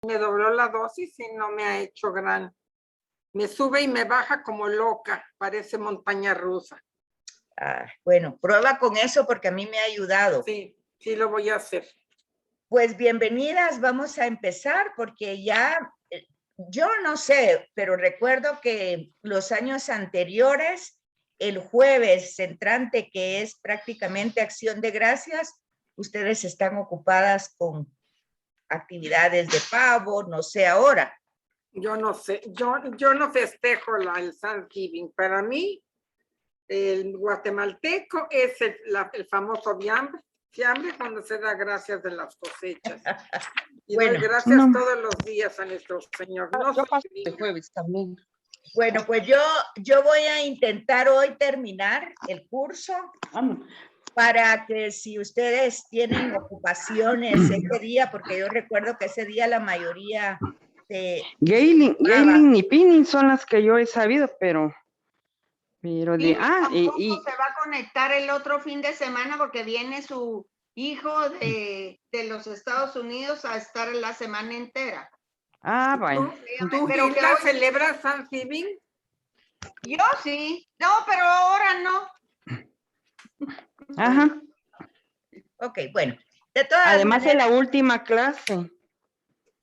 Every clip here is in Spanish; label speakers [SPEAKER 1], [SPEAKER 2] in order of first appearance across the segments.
[SPEAKER 1] Me dobló la dosis y no me ha hecho gran. Me sube y me baja como loca, parece montaña rusa.
[SPEAKER 2] Bueno, prueba con eso porque a mí me ha ayudado.
[SPEAKER 1] Sí, sí lo voy a hacer.
[SPEAKER 2] Pues bienvenidas, vamos a empezar porque ya, yo no sé, pero recuerdo que los años anteriores, el jueves entrante, que es prácticamente Acción de Gracias, ustedes están ocupadas con actividades de pavo, no sé ahora.
[SPEAKER 1] Yo no sé, yo no festejo el Thanksgiving. Para mí, el guatemalteco es el famoso fiambre cuando se da gracias de las cosechas. Y
[SPEAKER 2] bueno,
[SPEAKER 1] doy gracias todos los días a nuestro Señor. No
[SPEAKER 3] yo paso
[SPEAKER 1] soy
[SPEAKER 3] de jueves también.
[SPEAKER 2] Bueno, pues yo voy a intentar hoy terminar el curso para que si ustedes tienen ocupaciones ese día, porque yo recuerdo que ese día la mayoría
[SPEAKER 3] Gailing y Pinning son las que yo he sabido, pero
[SPEAKER 4] Y
[SPEAKER 3] se
[SPEAKER 4] va a conectar el otro fin de semana porque viene su hijo de los Estados Unidos a estar la semana entera.
[SPEAKER 3] bueno.
[SPEAKER 1] ¿Tú
[SPEAKER 4] Pero
[SPEAKER 1] Gilda, celebras Thanksgiving?
[SPEAKER 4] Yo sí. No, pero ahora no.
[SPEAKER 3] Ajá.
[SPEAKER 2] Ok, bueno. De todas
[SPEAKER 3] Además
[SPEAKER 2] maneras,
[SPEAKER 3] de la última clase.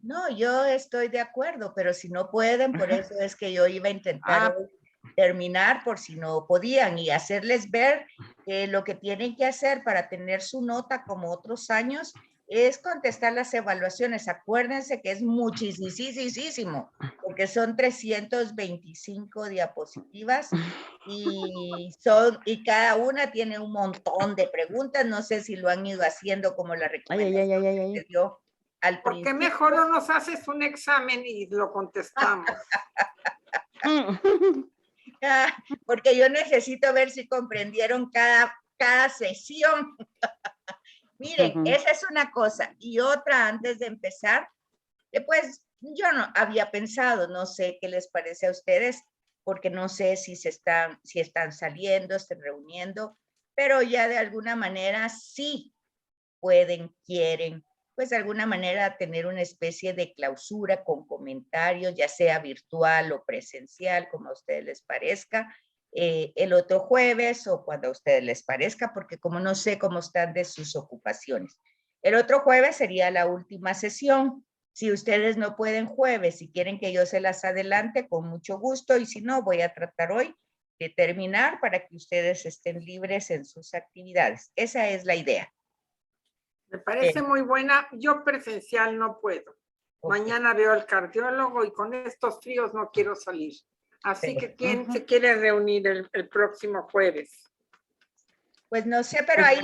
[SPEAKER 2] no, yo estoy de acuerdo, pero si no pueden, por eso es que yo iba a intentar hoy terminar por si no podían y hacerles ver que lo que tienen que hacer para tener su nota como otros años es contestar las evaluaciones. Acuérdense que es muchísimo, porque son 325 diapositivas y cada una tiene un montón de preguntas. No sé si lo han ido haciendo como la recomendación que se dio al
[SPEAKER 1] ¿Por qué
[SPEAKER 2] principio.
[SPEAKER 1] mejor no nos haces un examen y lo contestamos?
[SPEAKER 2] Porque yo necesito ver si comprendieron cada sesión. Miren, esa es una cosa. Y otra, antes de empezar, pues yo no había pensado, no sé qué les parece a ustedes, porque no sé si están saliendo, están reuniendo, pero ya de alguna manera sí pueden, quieren, pues de alguna manera tener una especie de clausura con comentarios, ya sea virtual o presencial, como a ustedes les parezca, el otro jueves o cuando a ustedes les parezca, porque como no sé cómo están de sus ocupaciones. El otro jueves sería la última sesión. Si ustedes no pueden jueves, si quieren que yo se las adelante, con mucho gusto, y si no, voy a tratar hoy de terminar para que ustedes estén libres en sus actividades. Esa es la idea.
[SPEAKER 1] Me parece muy buena. Yo presencial no puedo. Okay. Mañana veo al cardiólogo y con estos fríos no quiero salir. Así que ¿quién se quiere reunir el próximo jueves?
[SPEAKER 2] Pues no sé, pero ahí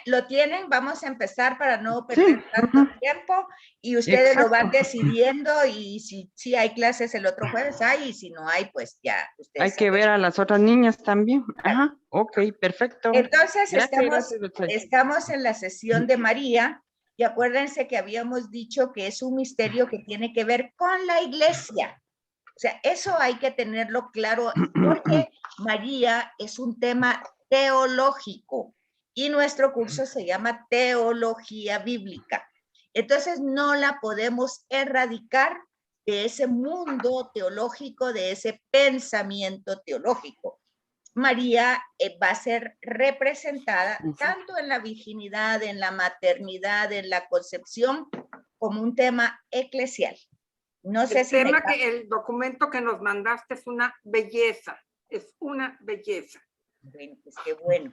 [SPEAKER 2] lo tienen. Vamos a empezar para no perder tanto tiempo y ustedes lo van decidiendo y si hay clases el otro jueves, y si no hay, pues ya.
[SPEAKER 3] Hay que ver a las otras niñas también. Ajá, ok, perfecto.
[SPEAKER 2] Entonces estamos en la sesión de María y acuérdense que habíamos dicho que es un misterio que tiene que ver con la iglesia. O sea, eso hay que tenerlo claro porque María es un tema teológico y nuestro curso se llama Teología Bíblica. Entonces no la podemos erradicar de ese mundo teológico, de ese pensamiento teológico. María va a ser representada tanto en la virginidad, en la maternidad, en la concepción, como un tema eclesial. No sé si
[SPEAKER 1] el documento que nos mandaste es una belleza, es una belleza.
[SPEAKER 2] Bueno, pues qué bueno.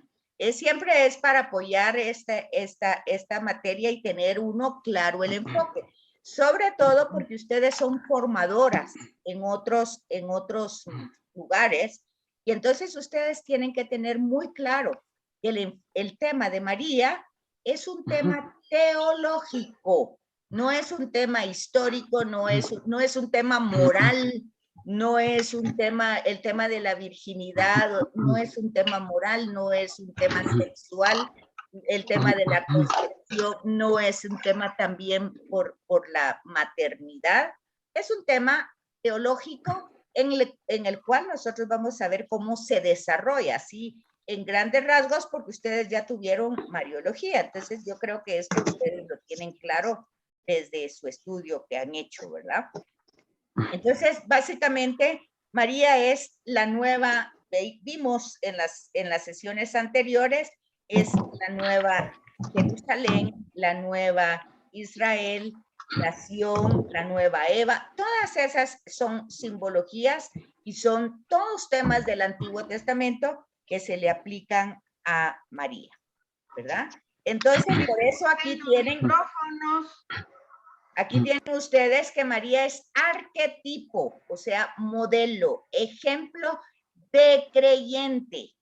[SPEAKER 2] Siempre es para apoyar esta materia y tener uno claro el enfoque. Sobre todo porque ustedes son formadoras en otros lugares y entonces ustedes tienen que tener muy claro que el tema de María es un tema teológico. No es un tema histórico, no es un tema moral, no es un tema, el tema de la virginidad, no es un tema moral, no es un tema sexual, el tema de la concepción no es un tema también por la maternidad, es un tema teológico en el cual nosotros vamos a ver cómo se desarrolla, así en grandes rasgos, porque ustedes ya tuvieron Mariología, entonces yo creo que esto ustedes lo tienen claro desde su estudio que han hecho, ¿verdad? Entonces, básicamente, María es la nueva, vimos en las sesiones anteriores, es la nueva Jerusalén, la nueva Israel, la Sión, la nueva Eva. Todas esas son simbologías y son todos temas del Antiguo Testamento que se le aplican a María, ¿verdad? Entonces, por eso aquí tienen...
[SPEAKER 4] Micrófonos.
[SPEAKER 2] Aquí tienen ustedes que María es arquetipo, o sea, modelo, ejemplo de creyente.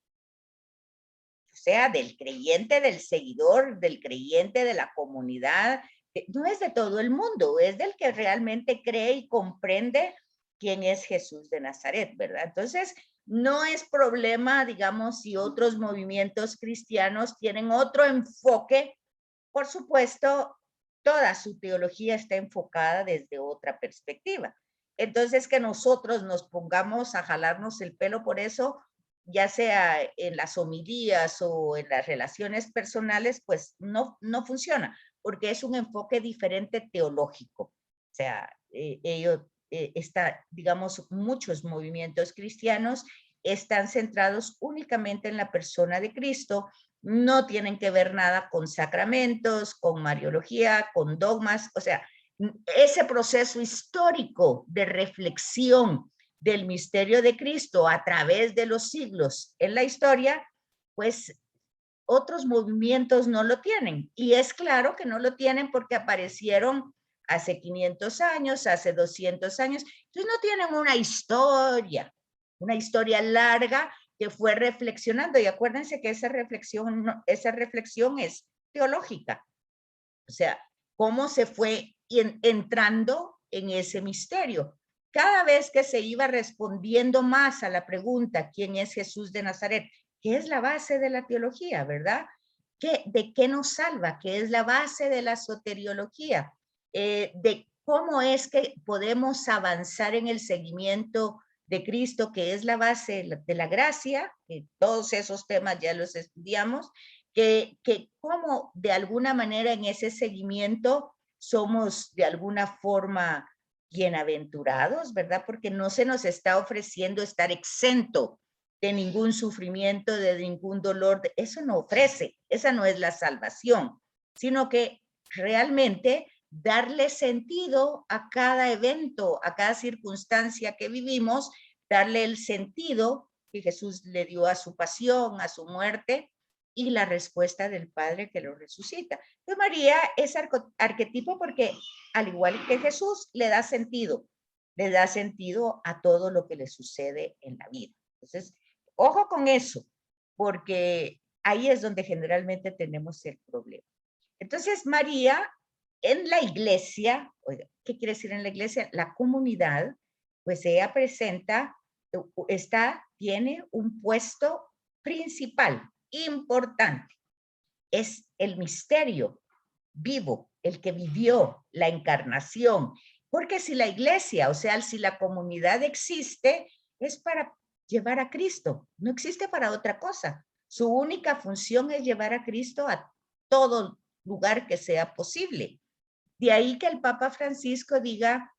[SPEAKER 2] O sea, del creyente, del seguidor, del creyente de la comunidad. No es de todo el mundo, es del que realmente cree y comprende quién es Jesús de Nazaret, ¿verdad? Entonces, no es problema, digamos, si otros movimientos cristianos tienen otro enfoque. Por supuesto, toda su teología está enfocada desde otra perspectiva. Entonces, que nosotros nos pongamos a jalarnos el pelo por eso, ya sea en las homilías o en las relaciones personales, pues no funciona, porque es un enfoque diferente teológico. O sea, digamos, muchos movimientos cristianos están centrados únicamente en la persona de Cristo, no tienen que ver nada con sacramentos, con mariología, con dogmas, o sea, ese proceso histórico de reflexión del misterio de Cristo a través de los siglos en la historia, pues otros movimientos no lo tienen. Y es claro que no lo tienen porque aparecieron hace 500 años, hace 200 años, entonces no tienen una historia larga que fue reflexionando, y acuérdense que esa reflexión es teológica, o sea, cómo se fue entrando en ese misterio. Cada vez que se iba respondiendo más a la pregunta, ¿quién es Jesús de Nazaret? Que es la base de la teología, ¿verdad? ¿De qué nos salva? Que es la base de la soteriología, de cómo es que podemos avanzar en el seguimiento de Cristo, que es la base de la gracia, que todos esos temas ya los estudiamos, que cómo de alguna manera en ese seguimiento somos de alguna forma bienaventurados, ¿verdad? Porque no se nos está ofreciendo estar exento de ningún sufrimiento, de ningún dolor, eso no ofrece, esa no es la salvación, sino que realmente darle sentido a cada evento, a cada circunstancia que vivimos, darle el sentido que Jesús le dio a su pasión, a su muerte, y la respuesta del Padre que lo resucita. Entonces María es arquetipo porque, al igual que Jesús, le da sentido a todo lo que le sucede en la vida. Entonces, ojo con eso, porque ahí es donde generalmente tenemos el problema. Entonces, María, en la iglesia, oiga, ¿qué quiere decir en la iglesia? La comunidad, pues ella tiene un puesto principal, importante. Es el misterio vivo, el que vivió la encarnación. Porque si la iglesia, o sea, si la comunidad existe, es para llevar a Cristo, no existe para otra cosa. Su única función es llevar a Cristo a todo lugar que sea posible. De ahí que el Papa Francisco diga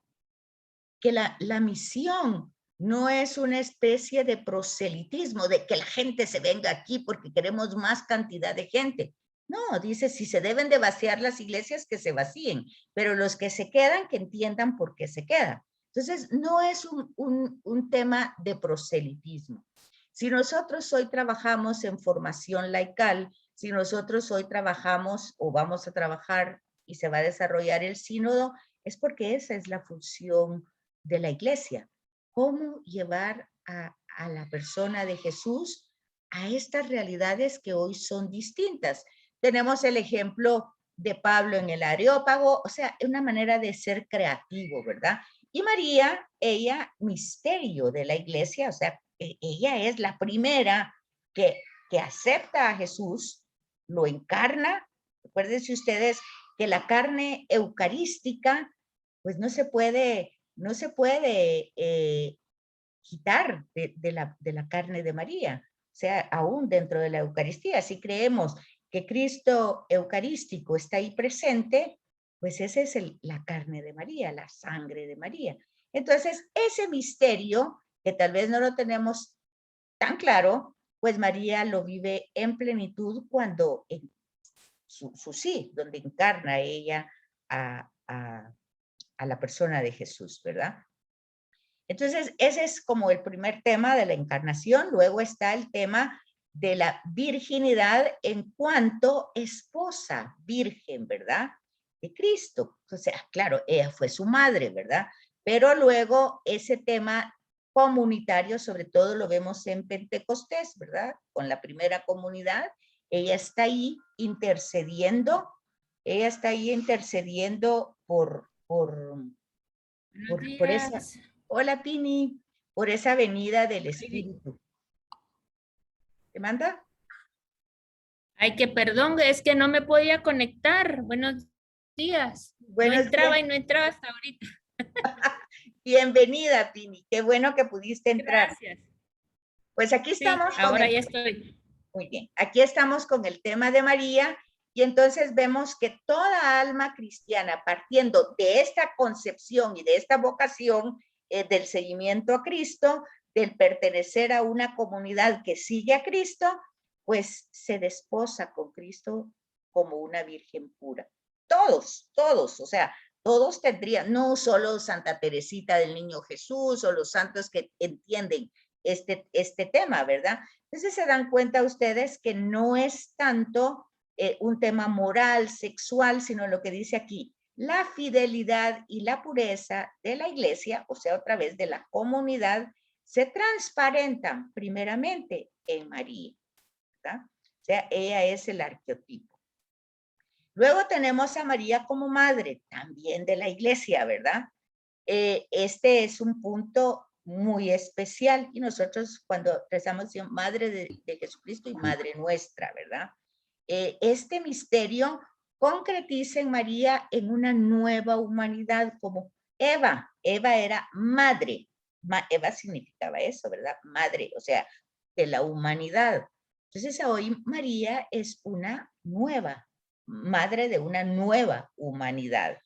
[SPEAKER 2] que la misión no es una especie de proselitismo, de que la gente se venga aquí porque queremos más cantidad de gente. No, dice, si se deben de vaciar las iglesias, que se vacíen, pero los que se quedan, que entiendan por qué se quedan. Entonces, no es un tema de proselitismo. Si nosotros hoy trabajamos en formación laical, si nosotros hoy trabajamos o vamos a trabajar y se va a desarrollar el sínodo, es porque esa es la función de la iglesia. Cómo llevar a la persona de Jesús a estas realidades que hoy son distintas. Tenemos el ejemplo de Pablo en el Areópago, o sea, es una manera de ser creativo, ¿verdad? Y María, ella, misterio de la iglesia, o sea, ella es la primera que acepta a Jesús, lo encarna. Acuérdense ustedes que la carne eucarística, pues no se puede quitar de la carne de María. O sea, aún dentro de la Eucaristía, si creemos que Cristo eucarístico está ahí presente, pues esa es la carne de María, la sangre de María. Entonces, ese misterio, que tal vez no lo tenemos tan claro, pues María lo vive en plenitud cuando en su sí, donde encarna ella a la persona de Jesús, ¿verdad? Entonces, ese es como el primer tema de la encarnación. Luego está el tema de la virginidad en cuanto esposa virgen, ¿verdad? De Cristo. O sea, claro, ella fue su madre, ¿verdad? Pero luego ese tema comunitario, sobre todo lo vemos en Pentecostés, ¿verdad? Con la primera comunidad, ella está ahí intercediendo por esa,
[SPEAKER 5] días.
[SPEAKER 2] hola Pini, por esa venida del
[SPEAKER 5] Ay,
[SPEAKER 2] Espíritu. ¿Te manda?
[SPEAKER 5] ay, que perdón, es que no me podía conectar. Buenos días. No
[SPEAKER 2] Buenos
[SPEAKER 5] entraba
[SPEAKER 2] días.
[SPEAKER 5] y no entraba hasta ahorita.
[SPEAKER 2] Bienvenida, Pini. Qué bueno que pudiste entrar.
[SPEAKER 5] Gracias.
[SPEAKER 2] Pues aquí
[SPEAKER 5] Sí,
[SPEAKER 2] estamos con
[SPEAKER 5] ahora ya estoy.
[SPEAKER 2] muy bien, aquí estamos con el tema de María y entonces vemos que toda alma cristiana, partiendo de esta concepción y de esta vocación del seguimiento a Cristo, del pertenecer a una comunidad que sigue a Cristo, pues se desposa con Cristo como una virgen pura. Todos, o sea, todos tendrían, no solo Santa Teresita del Niño Jesús o los santos que entienden este tema, ¿verdad? Entonces se dan cuenta ustedes que no es tanto un tema moral, sexual, sino lo que dice aquí, la fidelidad y la pureza de la iglesia, o sea, otra vez de la comunidad, se transparentan primeramente en María, ¿verdad? O sea, ella es el arqueotipo. Luego tenemos a María como madre, también de la iglesia, ¿verdad? Este es un punto muy especial y nosotros cuando rezamos Madre de Jesucristo y Madre nuestra, ¿verdad? Este misterio concretiza en María en una nueva humanidad como Eva. Eva era madre. Eva significaba eso, ¿verdad? Madre, o sea, de la humanidad. Entonces hoy María es una nueva, madre de una nueva humanidad.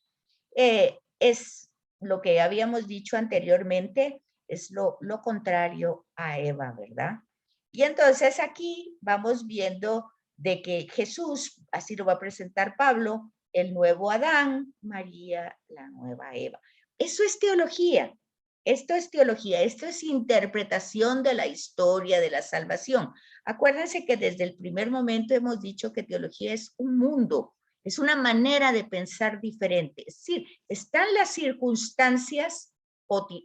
[SPEAKER 2] Es lo que habíamos dicho anteriormente, es lo contrario a Eva, ¿verdad? Y entonces aquí vamos viendo de que Jesús, así lo va a presentar Pablo, el nuevo Adán, María, la nueva Eva. Eso es teología. Esto es interpretación de la historia de la salvación. Acuérdense que desde el primer momento hemos dicho que teología es un mundo, es una manera de pensar diferente. Es decir, están las circunstancias,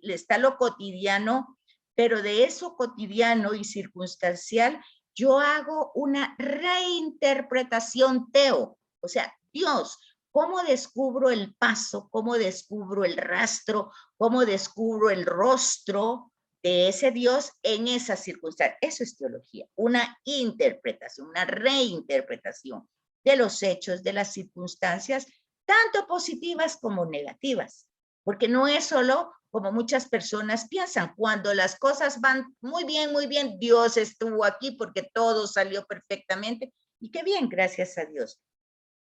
[SPEAKER 2] está lo cotidiano, pero de eso cotidiano y circunstancial yo hago una reinterpretación teo. O sea, Dios, ¿cómo descubro el paso? ¿Cómo descubro el rastro? ¿Cómo descubro el rostro de ese Dios en esa circunstancia? Eso es teología, una interpretación, una reinterpretación de los hechos, de las circunstancias, tanto positivas como negativas, porque no es solo como muchas personas piensan, cuando las cosas van muy bien, Dios estuvo aquí porque todo salió perfectamente, y qué bien, gracias a Dios.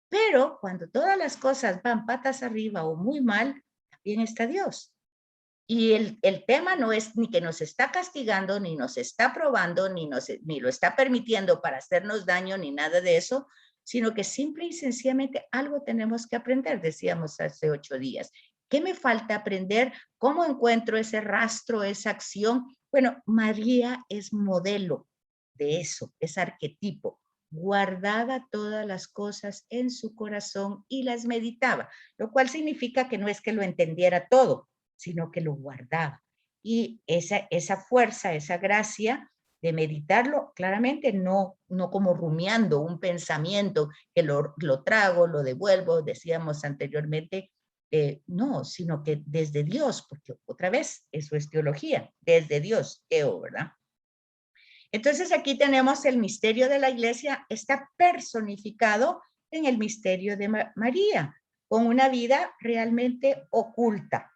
[SPEAKER 2] Pero cuando todas las cosas van patas arriba o muy mal, también está Dios. Y el tema no es ni que nos está castigando, ni nos está probando, ni lo está permitiendo para hacernos daño, ni nada de eso, sino que simple y sencillamente algo tenemos que aprender, decíamos hace 8 días. ¿Qué me falta aprender? ¿Cómo encuentro ese rastro, esa acción? Bueno, María es modelo de eso, es arquetipo. Guardaba todas las cosas en su corazón y las meditaba, lo cual significa que no es que lo entendiera todo, sino que lo guardaba. Y esa fuerza, esa gracia de meditarlo, claramente no como rumiando un pensamiento que lo trago, lo devuelvo, decíamos anteriormente, no, sino que desde Dios, porque otra vez, eso es teología, desde Dios, teo, ¿verdad? Entonces aquí tenemos el misterio de la iglesia, está personificado en el misterio de María, con una vida realmente oculta.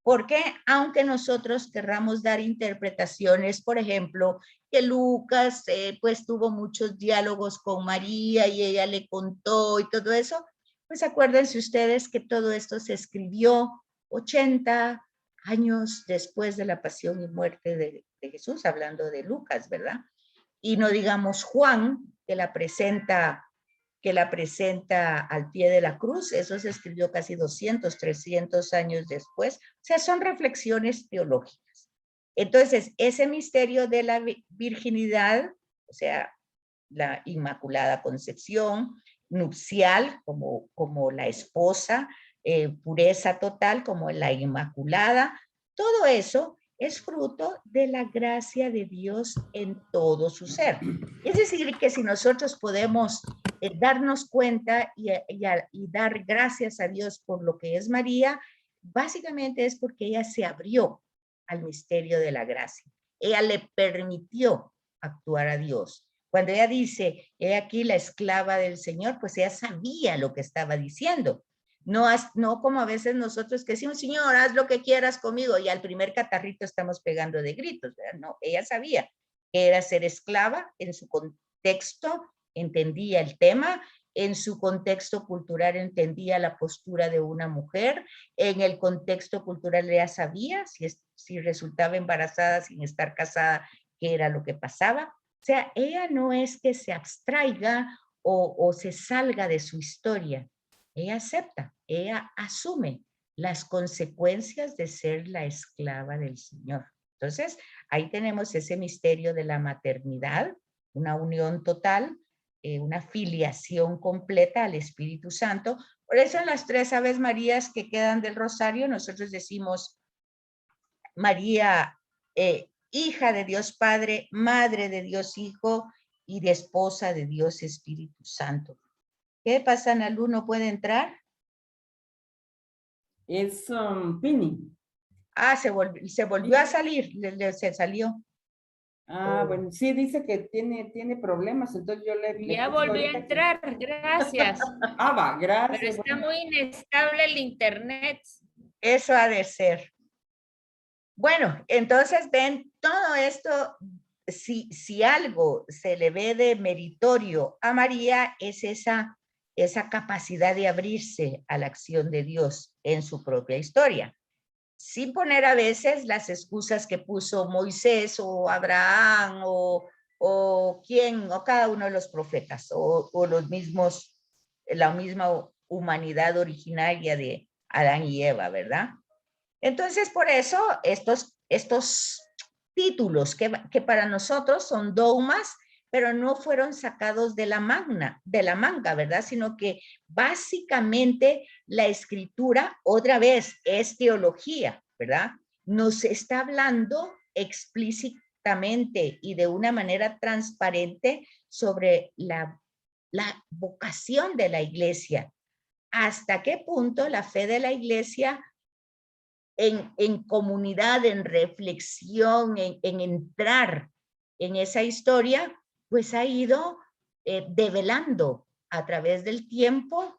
[SPEAKER 2] Porque aunque nosotros querramos dar interpretaciones, por ejemplo, que Lucas pues tuvo muchos diálogos con María y ella le contó y todo eso, Pues acuérdense ustedes que todo esto se escribió 80 años después de la pasión y muerte de Jesús, hablando de Lucas, ¿verdad? Y no digamos Juan, que la presenta al pie de la cruz, eso se escribió casi 200, 300 años después. O sea, son reflexiones teológicas. Entonces, ese misterio de la virginidad, o sea, la Inmaculada Concepción, nupcial como la esposa, pureza total como la Inmaculada, todo eso es fruto de la gracia de Dios en todo su ser. Es decir, que si nosotros podemos darnos cuenta y dar gracias a Dios por lo que es María, básicamente es porque ella se abrió al misterio de la gracia. Ella le permitió actuar a Dios. Cuando ella dice, he aquí la esclava del Señor, pues ella sabía lo que estaba diciendo. No como a veces nosotros que decimos, Señor, haz lo que quieras conmigo, y al primer catarrito estamos pegando de gritos, ¿verdad? No, ella sabía que era ser esclava en su contexto, entendía el tema, en su contexto cultural entendía la postura de una mujer, en el contexto cultural ella sabía si resultaba embarazada sin estar casada, qué era lo que pasaba. O sea, ella no es que se abstraiga o se salga de su historia. Ella acepta, ella asume las consecuencias de ser la esclava del Señor. Entonces, ahí tenemos ese misterio de la maternidad, una unión total, una filiación completa al Espíritu Santo. Por eso en las 3 Aves Marías que quedan del Rosario, nosotros decimos María, hija de Dios Padre, madre de Dios Hijo y de esposa de Dios Espíritu Santo. ¿Qué pasa, Nalu? ¿No puede entrar?
[SPEAKER 6] Es Pini.
[SPEAKER 2] Ah, se volvió a salir, se salió.
[SPEAKER 6] Ah, bueno, sí, dice que tiene problemas, entonces yo le
[SPEAKER 5] Ya
[SPEAKER 6] puse
[SPEAKER 5] volvió a
[SPEAKER 6] ahorita que-
[SPEAKER 5] entrar, gracias.
[SPEAKER 6] Ah, va,
[SPEAKER 5] Pero
[SPEAKER 6] gracias.
[SPEAKER 5] está
[SPEAKER 6] bueno.
[SPEAKER 5] muy inestable el internet.
[SPEAKER 2] Eso ha de ser. Bueno, entonces ven, todo esto, si algo se le ve de meritorio a María, es esa capacidad de abrirse a la acción de Dios en su propia historia, sin poner a veces las excusas que puso Moisés o Abraham o cada uno de los profetas o los mismos, la misma humanidad originaria de Adán y Eva, ¿verdad? Entonces, por eso, estos títulos que para nosotros son dogmas, pero no fueron sacados de la manga, ¿verdad? Sino que básicamente la escritura, otra vez, es teología, ¿verdad? Nos está hablando explícitamente y de una manera transparente sobre la vocación de la iglesia. ¿Hasta qué punto la fe de la iglesia en comunidad, en reflexión, en entrar en esa historia, pues ha ido develando a través del tiempo,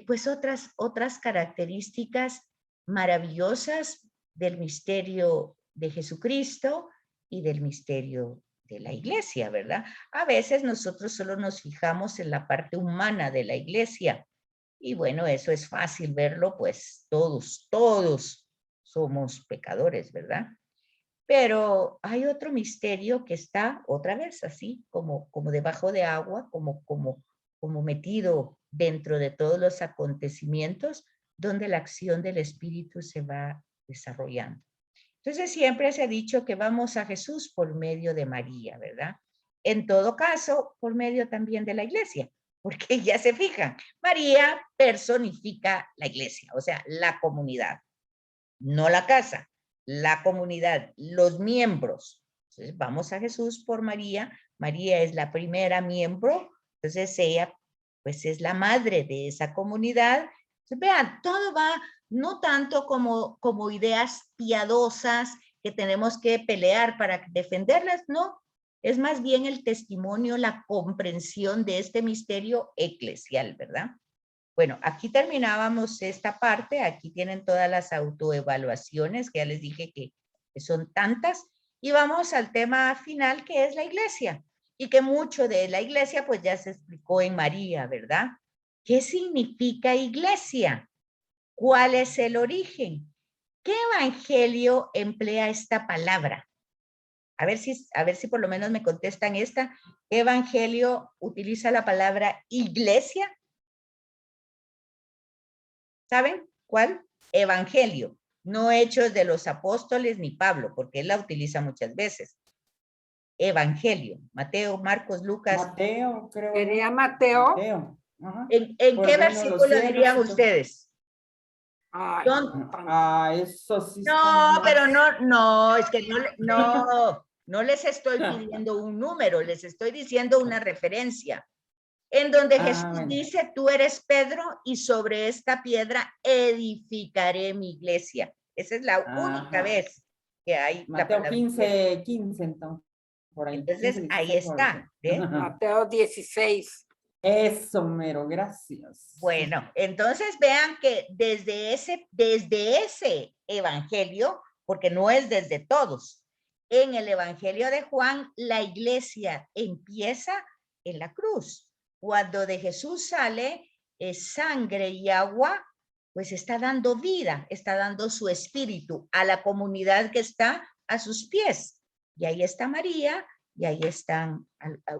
[SPEAKER 2] pues otras características maravillosas del misterio de Jesucristo y del misterio de la iglesia, ¿verdad? A veces nosotros solo nos fijamos en la parte humana de la iglesia, y bueno, eso es fácil verlo, pues todos somos pecadores, ¿verdad? Pero hay otro misterio que está otra vez así, como debajo de agua, como metido dentro de todos los acontecimientos, donde la acción del Espíritu se va desarrollando. Entonces siempre se ha dicho que vamos a Jesús por medio de María, ¿verdad? En todo caso, por medio también de la iglesia, porque ya se fijan, María personifica la iglesia, o sea, la comunidad, no la casa, la comunidad, los miembros. Entonces vamos a Jesús por María. María es la primera miembro, entonces ella pues es la madre de esa comunidad. Entonces, vean, todo va no tanto como ideas piadosas que tenemos que pelear para defenderlas, no. Es más bien el testimonio, la comprensión de este misterio eclesial, ¿verdad? Bueno, aquí terminábamos esta parte, aquí tienen todas las autoevaluaciones, que ya les dije que son tantas, y vamos al tema final, que es la iglesia, y que mucho de la iglesia pues ya se explicó en María, ¿verdad? ¿Qué significa iglesia? ¿Cuál es el origen? ¿Qué evangelio emplea esta palabra? A ver si por lo menos me contestan esta. ¿Qué evangelio utiliza la palabra iglesia? ¿Saben cuál? Evangelio. No Hechos de los Apóstoles ni Pablo, porque él la utiliza muchas veces. Evangelio. Mateo, Marcos, Lucas.
[SPEAKER 6] Mateo, creo.
[SPEAKER 1] Sería
[SPEAKER 6] ¿no?
[SPEAKER 1] Mateo.
[SPEAKER 6] Mateo. Ajá.
[SPEAKER 2] ¿En
[SPEAKER 6] Por
[SPEAKER 2] qué
[SPEAKER 6] lleno los
[SPEAKER 2] versículo
[SPEAKER 6] cielos
[SPEAKER 2] dirían
[SPEAKER 6] y todo.
[SPEAKER 2] ustedes?
[SPEAKER 1] Ay,
[SPEAKER 2] ¿Dónde?
[SPEAKER 6] Eso sí está
[SPEAKER 2] No,
[SPEAKER 6] más.
[SPEAKER 2] pero no, es que no les estoy pidiendo un número, les estoy diciendo una referencia. En donde Jesús
[SPEAKER 6] bueno.
[SPEAKER 2] dice, tú eres Pedro y sobre esta piedra edificaré mi iglesia. Esa es la única
[SPEAKER 6] Ajá.
[SPEAKER 2] vez que hay la
[SPEAKER 6] Mateo
[SPEAKER 2] palabra iglesia.
[SPEAKER 6] 15, entonces, por ahí.
[SPEAKER 2] Entonces,
[SPEAKER 6] 15,
[SPEAKER 2] ahí
[SPEAKER 6] 16, por ahí.
[SPEAKER 2] está. ¿Ve?
[SPEAKER 1] Mateo 16.
[SPEAKER 6] Eso, mero, gracias.
[SPEAKER 2] Bueno, entonces vean que desde ese evangelio, porque no es desde todos, en el evangelio de Juan, la iglesia empieza en la cruz. Cuando de Jesús sale sangre y agua, pues está dando vida, está dando su espíritu a la comunidad que está a sus pies. Y ahí está María, y ahí están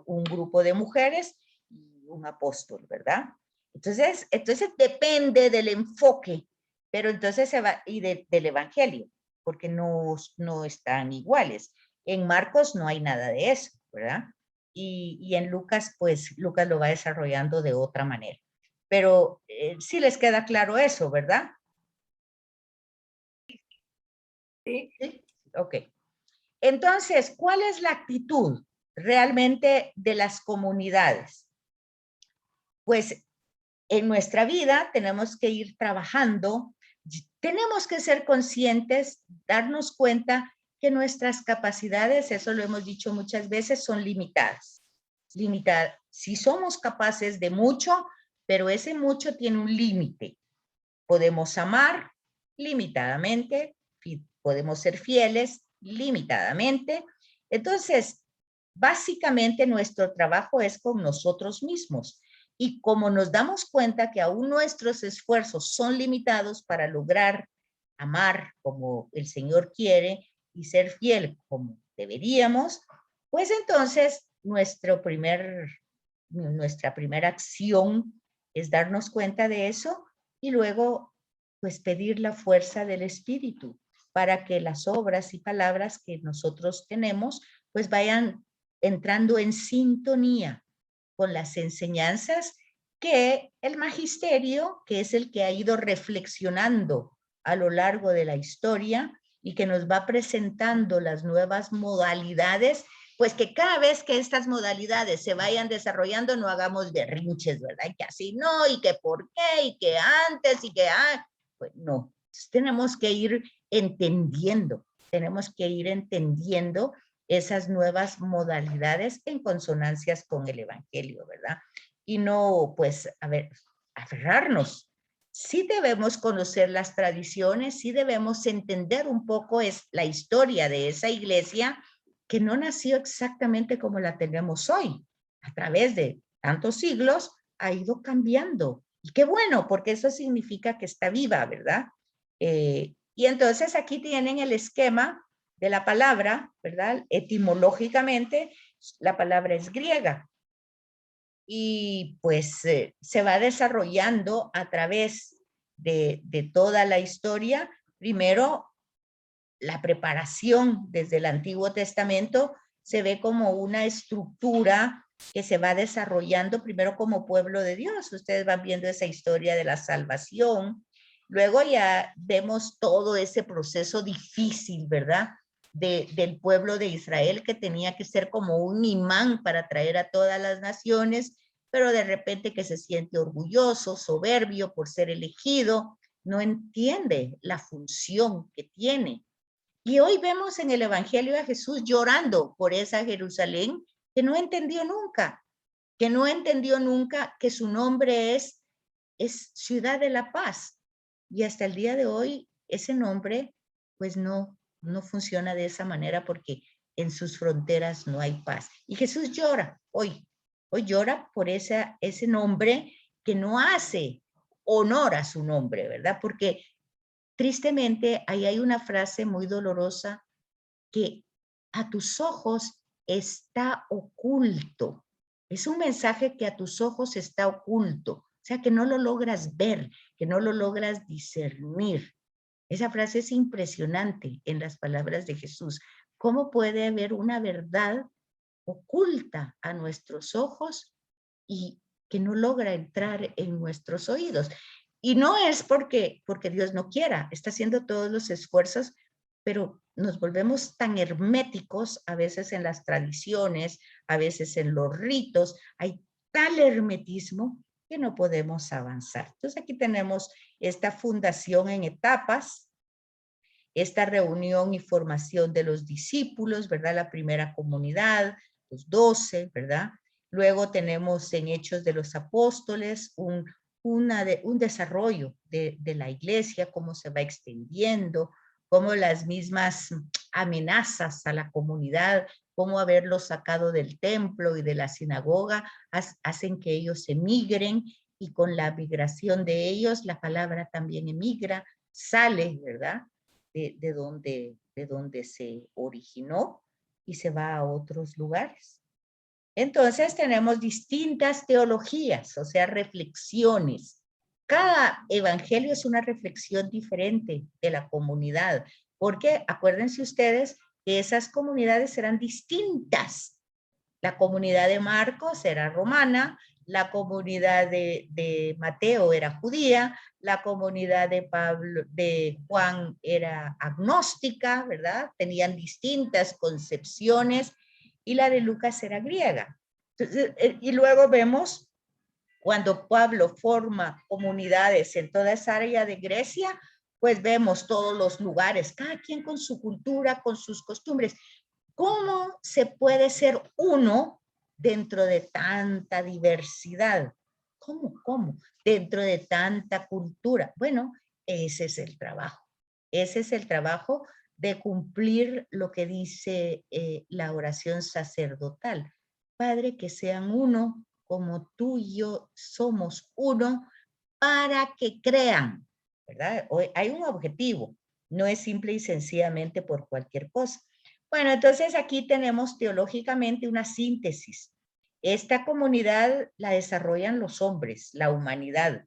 [SPEAKER 2] un grupo de mujeres y un apóstol, ¿verdad? Entonces depende del enfoque, pero entonces se va, y del evangelio, porque no están iguales. En Marcos no hay nada de eso, ¿verdad? Y en Lucas, pues Lucas lo va desarrollando de otra manera. Pero sí les queda claro eso, ¿verdad?
[SPEAKER 1] Sí.
[SPEAKER 2] Sí. Ok. Entonces, ¿cuál es la actitud realmente de las comunidades? Pues en nuestra vida tenemos que ir trabajando, tenemos que ser conscientes, darnos cuenta que nuestras capacidades, eso lo hemos dicho muchas veces, son limitadas. Si somos capaces de mucho, pero ese mucho tiene un límite. Podemos amar limitadamente, podemos ser fieles limitadamente. Entonces, básicamente nuestro trabajo es con nosotros mismos. Y como nos damos cuenta que aún nuestros esfuerzos son limitados para lograr amar como el Señor quiere y ser fiel como deberíamos, pues entonces nuestra primera acción es darnos cuenta de eso y luego pues pedir la fuerza del Espíritu para que las obras y palabras que nosotros tenemos pues vayan entrando en sintonía con las enseñanzas que el magisterio, que es el que ha ido reflexionando a lo largo de la historia y que nos va presentando las nuevas modalidades, pues que cada vez que estas modalidades se vayan desarrollando no hagamos berrinches, ¿verdad? Y que así no, y que por qué, y que antes, y que pues no. Tenemos que ir entendiendo esas nuevas modalidades en consonancias con el Evangelio, ¿verdad? Y no, pues, aferrarnos. Sí debemos conocer las tradiciones, sí debemos entender un poco la historia de esa iglesia que no nació exactamente como la tenemos hoy. A través de tantos siglos ha ido cambiando. Y qué bueno, porque eso significa que está viva, ¿verdad? Y entonces aquí tienen el esquema de la palabra, ¿verdad? Etimológicamente, la palabra es griega. Y pues se va desarrollando a través de toda la historia. Primero, la preparación desde el Antiguo Testamento se ve como una estructura que se va desarrollando primero como pueblo de Dios. Ustedes van viendo esa historia de la salvación. Luego ya vemos todo ese proceso difícil, ¿verdad? Del pueblo de Israel que tenía que ser como un imán para atraer a todas las naciones, pero de repente que se siente orgulloso, soberbio por ser elegido, no entiende la función que tiene. Y hoy vemos en el Evangelio a Jesús llorando por esa Jerusalén que no entendió nunca, que su nombre es Ciudad de la Paz. Y hasta el día de hoy ese nombre pues no funciona de esa manera porque en sus fronteras no hay paz. Y Jesús llora hoy llora por ese nombre que no hace honor a su nombre, ¿verdad? Porque tristemente ahí hay una frase muy dolorosa que a tus ojos está oculto. Es un mensaje que a tus ojos está oculto, o sea, que no lo logras ver, que no lo logras discernir. Esa frase es impresionante en las palabras de Jesús. ¿Cómo puede haber una verdad oculta a nuestros ojos y que no logra entrar en nuestros oídos? Y no es porque Dios no quiera, está haciendo todos los esfuerzos, pero nos volvemos tan herméticos a veces en las tradiciones, a veces en los ritos, hay tal hermetismo que no podemos avanzar. Entonces aquí tenemos esta fundación en etapas, esta reunión y formación de los discípulos, ¿verdad? La primera comunidad, los 12, ¿verdad? Luego tenemos en Hechos de los Apóstoles un desarrollo de la iglesia, cómo se va extendiendo, cómo las mismas amenazas a la comunidad, cómo haberlos sacado del templo y de la sinagoga, hacen que ellos emigren, y con la migración de ellos, la palabra también emigra, sale, ¿verdad? De donde se originó y se va a otros lugares. Entonces tenemos distintas teologías, o sea, reflexiones. Cada evangelio es una reflexión diferente de la comunidad, porque acuérdense ustedes que esas comunidades eran distintas. La comunidad de Marcos era romana, la comunidad de Mateo era judía, la comunidad de Juan era agnóstica, ¿verdad? Tenían distintas concepciones, y la de Lucas era griega. Entonces, y luego vemos cuando Pablo forma comunidades en toda esa área de Grecia, pues vemos todos los lugares, cada quien con su cultura, con sus costumbres. ¿Cómo se puede ser uno dentro de tanta diversidad? ¿Cómo? Dentro de tanta cultura. Bueno, ese es el trabajo. Ese es el trabajo de cumplir lo que dice la oración sacerdotal. Padre, que sean uno como tú y yo somos uno, para que crean, ¿verdad? Hoy hay un objetivo, no es simple y sencillamente por cualquier cosa. Bueno, entonces aquí tenemos teológicamente una síntesis. Esta comunidad la desarrollan los hombres, la humanidad,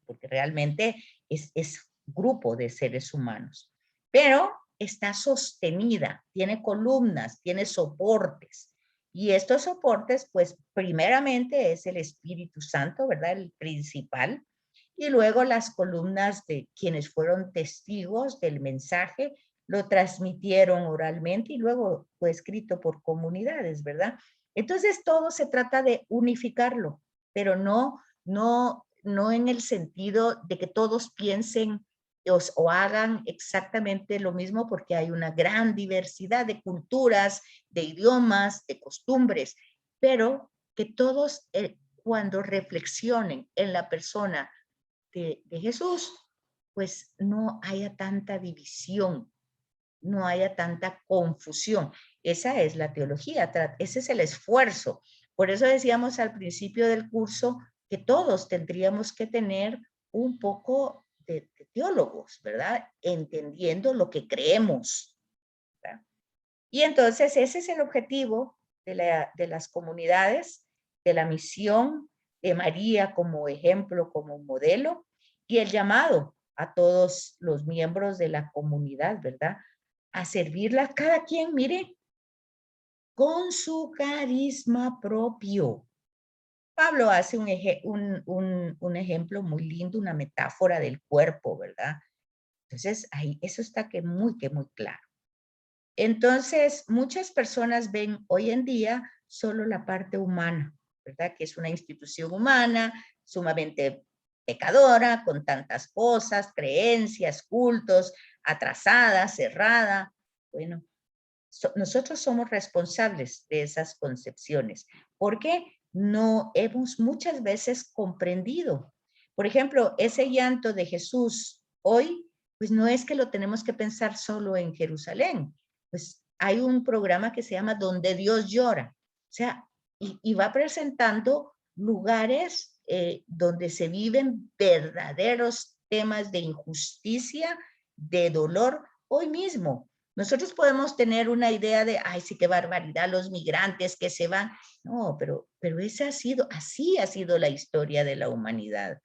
[SPEAKER 2] porque realmente es grupo de seres humanos, pero está sostenida, tiene columnas, tiene soportes, y estos soportes, pues primeramente es el Espíritu Santo, ¿verdad? El principal, y luego las columnas de quienes fueron testigos del mensaje, lo transmitieron oralmente y luego fue escrito por comunidades, ¿verdad? Entonces todo se trata de unificarlo, pero no en el sentido de que todos piensen o hagan exactamente lo mismo, porque hay una gran diversidad de culturas, de idiomas, de costumbres, pero que todos cuando reflexionen en la persona de Jesús, pues no haya tanta división, no haya tanta confusión. Esa es la teología, ese es el esfuerzo. Por eso decíamos al principio del curso que todos tendríamos que tener un poco de teólogos, ¿verdad? Entendiendo lo que creemos, ¿verdad? Y entonces ese es el objetivo de las comunidades, de la misión de María como ejemplo, como modelo, y el llamado a todos los miembros de la comunidad, ¿verdad? A servirla cada quien, mire, con su carisma propio. Pablo hace un ejemplo muy lindo, una metáfora del cuerpo, ¿verdad? Entonces, ahí eso está muy claro. Entonces, muchas personas ven hoy en día solo la parte humana, ¿verdad? Que es una institución humana, sumamente pecadora, con tantas cosas, creencias, cultos, atrasada, cerrada. Bueno, nosotros somos responsables de esas concepciones, porque no hemos muchas veces comprendido. Por ejemplo, ese llanto de Jesús hoy, pues no es que lo tenemos que pensar solo en Jerusalén, pues hay un programa que se llama Donde Dios Llora, o sea, y va presentando lugares donde se viven verdaderos temas de injusticia, de dolor. Hoy mismo, nosotros podemos tener una idea de, ay, sí, qué barbaridad, los migrantes que se van. No, pero así ha sido la historia de la humanidad.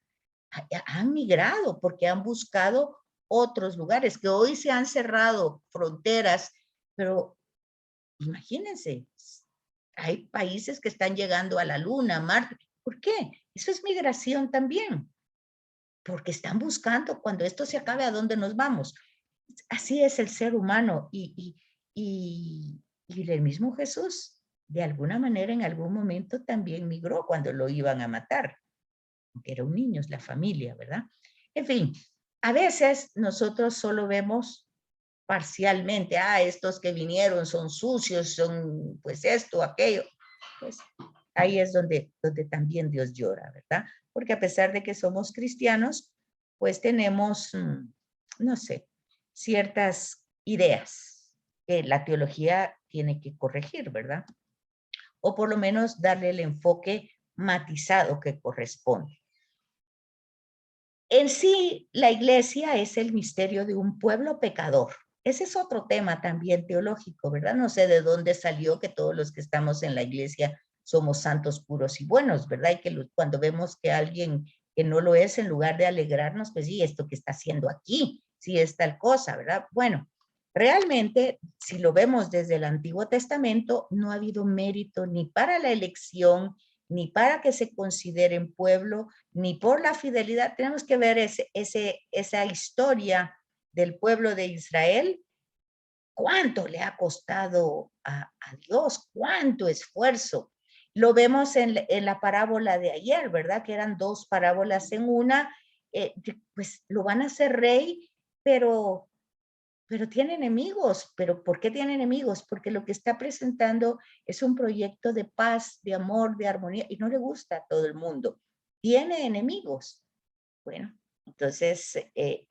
[SPEAKER 2] Han migrado porque han buscado otros lugares, que hoy se han cerrado fronteras, pero imagínense, hay países que están llegando a la Luna, a Marte. ¿Por qué? Eso es migración también, porque están buscando cuando esto se acabe a dónde nos vamos. Así es el ser humano y el mismo Jesús, de alguna manera, en algún momento también migró cuando lo iban a matar, porque era un niño, es la familia, ¿verdad? En fin, a veces nosotros solo vemos parcialmente, estos que vinieron son sucios, son pues esto, aquello. Pues ahí es donde también Dios llora, ¿verdad? Porque a pesar de que somos cristianos, pues tenemos, no sé, ciertas ideas que la teología tiene que corregir, ¿verdad? O por lo menos darle el enfoque matizado que corresponde. En sí, la iglesia es el misterio de un pueblo pecador. Ese es otro tema también teológico, ¿verdad? No sé de dónde salió que todos los que estamos en la iglesia somos santos, puros y buenos, ¿verdad? Y que cuando vemos que alguien que no lo es, en lugar de alegrarnos, pues sí, esto que está haciendo aquí, sí es tal cosa, ¿verdad? Bueno, realmente, si lo vemos desde el Antiguo Testamento, no ha habido mérito ni para la elección, ni para que se consideren pueblo, ni por la fidelidad. Tenemos que ver esa historia del pueblo de Israel, cuánto le ha costado a Dios, cuánto esfuerzo. Lo vemos en la parábola de ayer, ¿verdad? Que eran dos parábolas en una. Pues lo van a hacer rey, pero tiene enemigos. ¿Pero por qué tiene enemigos? Porque lo que está presentando es un proyecto de paz, de amor, de armonía, y no le gusta a todo el mundo. Tiene enemigos. Bueno, entonces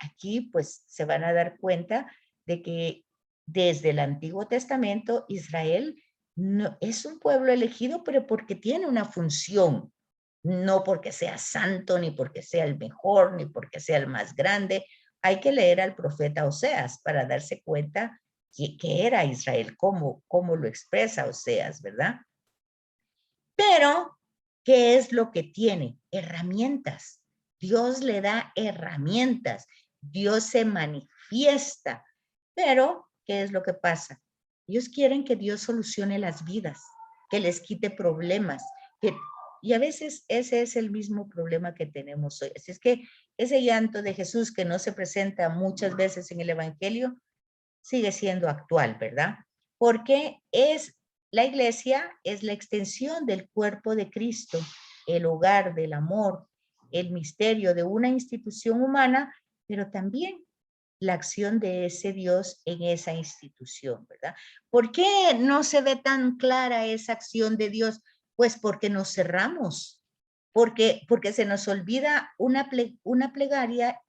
[SPEAKER 2] aquí pues se van a dar cuenta de que desde el Antiguo Testamento Israel no, es un pueblo elegido, pero porque tiene una función, no porque sea santo, ni porque sea el mejor, ni porque sea el más grande. Hay que leer al profeta Oseas para darse cuenta que era Israel, cómo lo expresa Oseas, ¿verdad? Pero, ¿qué es lo que tiene? Herramientas. Dios le da herramientas. Dios se manifiesta. Pero, ¿qué es lo que pasa? Ellos quieren que Dios solucione las vidas, que les quite problemas. Y a veces ese es el mismo problema que tenemos hoy. Así es que ese llanto de Jesús que no se presenta muchas veces en el Evangelio sigue siendo actual, ¿verdad? Porque la iglesia es la extensión del cuerpo de Cristo, el hogar del amor, el misterio de una institución humana, pero también la acción de ese Dios en esa institución, ¿verdad? ¿Por qué no se ve tan clara esa acción de Dios? Pues porque nos cerramos, porque se nos olvida una plegaria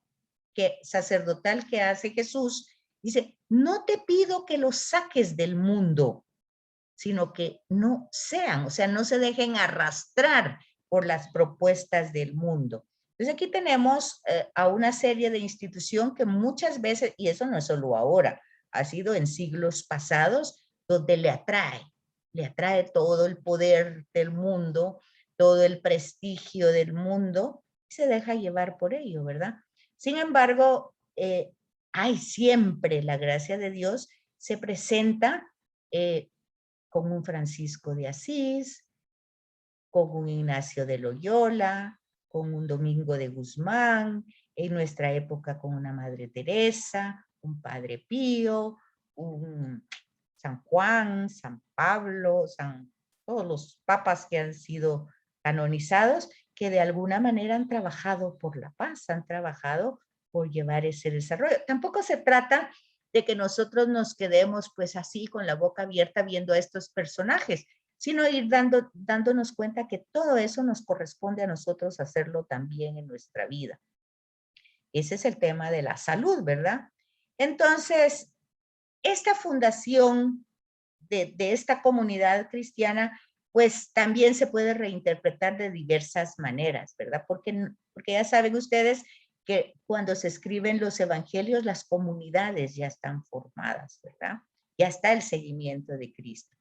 [SPEAKER 2] sacerdotal que hace Jesús. Dice, no te pido que los saques del mundo, sino que no sean, o sea, no se dejen arrastrar por las propuestas del mundo. Entonces aquí tenemos a una serie de institución que muchas veces, y eso no es solo ahora, ha sido en siglos pasados, donde le atrae todo el poder del mundo, todo el prestigio del mundo, y se deja llevar por ello, ¿verdad? Sin embargo, hay siempre la gracia de Dios, se presenta con un Francisco de Asís, con un Ignacio de Loyola, con un Domingo de Guzmán, en nuestra época con una Madre Teresa, un Padre Pío, un San Juan, San Pablo, todos los papas que han sido canonizados, que de alguna manera han trabajado por la paz, han trabajado por llevar ese desarrollo. Tampoco se trata de que nosotros nos quedemos pues así con la boca abierta viendo a estos personajes, sino ir dándonos cuenta que todo eso nos corresponde a nosotros hacerlo también en nuestra vida. Ese es el tema de la salud, ¿verdad? Entonces, esta fundación de esta comunidad cristiana pues también se puede reinterpretar de diversas maneras, ¿verdad? Porque ya saben ustedes que cuando se escriben los evangelios, las comunidades ya están formadas, ¿verdad? Ya está el seguimiento de Cristo.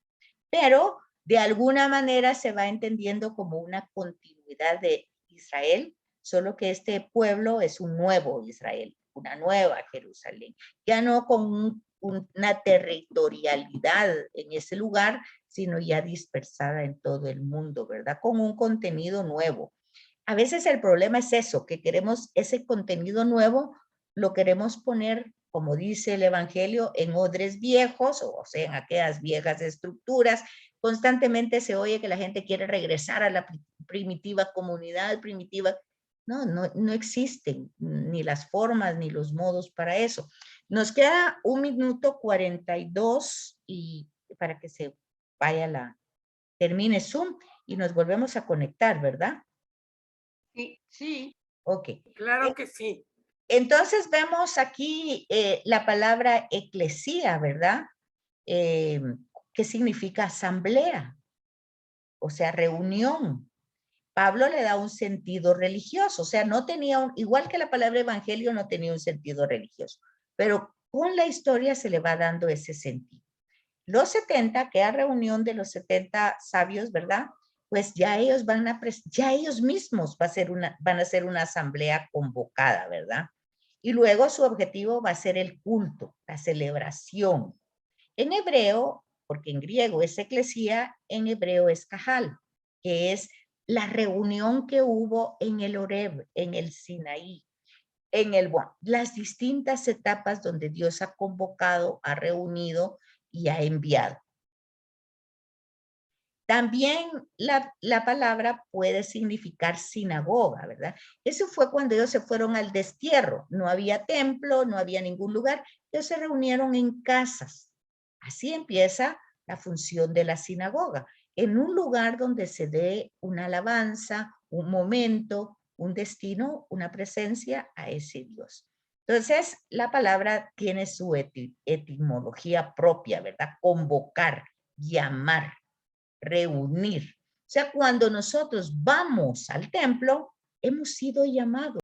[SPEAKER 2] Pero de alguna manera se va entendiendo como una continuidad de Israel, solo que este pueblo es un nuevo Israel, una nueva Jerusalén, ya no con una territorialidad en ese lugar, sino ya dispersada en todo el mundo, ¿verdad? Con un contenido nuevo. A veces el problema es eso, que queremos ese contenido nuevo, lo queremos poner, como dice el Evangelio, en odres viejos, o sea, en aquellas viejas estructuras. Constantemente se oye que la gente quiere regresar a la primitiva comunidad primitiva. No existen ni las formas ni los modos para eso. Nos queda 1:42 y para que se vaya termine Zoom y nos volvemos a conectar, ¿verdad?
[SPEAKER 4] Sí, sí.
[SPEAKER 2] Ok.
[SPEAKER 1] Claro que sí.
[SPEAKER 2] Entonces vemos aquí la palabra eclesía, ¿verdad? Que significa asamblea, o sea, reunión. Pablo le da un sentido religioso, o sea, no tenía, igual que la palabra evangelio, no tenía un sentido religioso, pero con la historia se le va dando ese sentido. Los 70, que es reunión de los 70 sabios, ¿verdad? Pues ya ellos ya ellos mismos van a ser una asamblea convocada, ¿verdad? Y luego su objetivo va a ser el culto, la celebración. En hebreo, porque en griego es eclesía, en hebreo es kahal, que es la reunión que hubo en el Horeb, en el Sinaí, las distintas etapas donde Dios ha convocado, ha reunido y ha enviado. También la palabra puede significar sinagoga, ¿verdad? Eso fue cuando ellos se fueron al destierro. No había templo, no había ningún lugar. Ellos se reunieron en casas. Así empieza la función de la sinagoga, en un lugar donde se dé una alabanza, un momento, un destino, una presencia a ese Dios. Entonces, la palabra tiene su etimología propia, ¿verdad? Convocar, llamar, reunir. O sea, cuando nosotros vamos al templo, hemos sido llamados.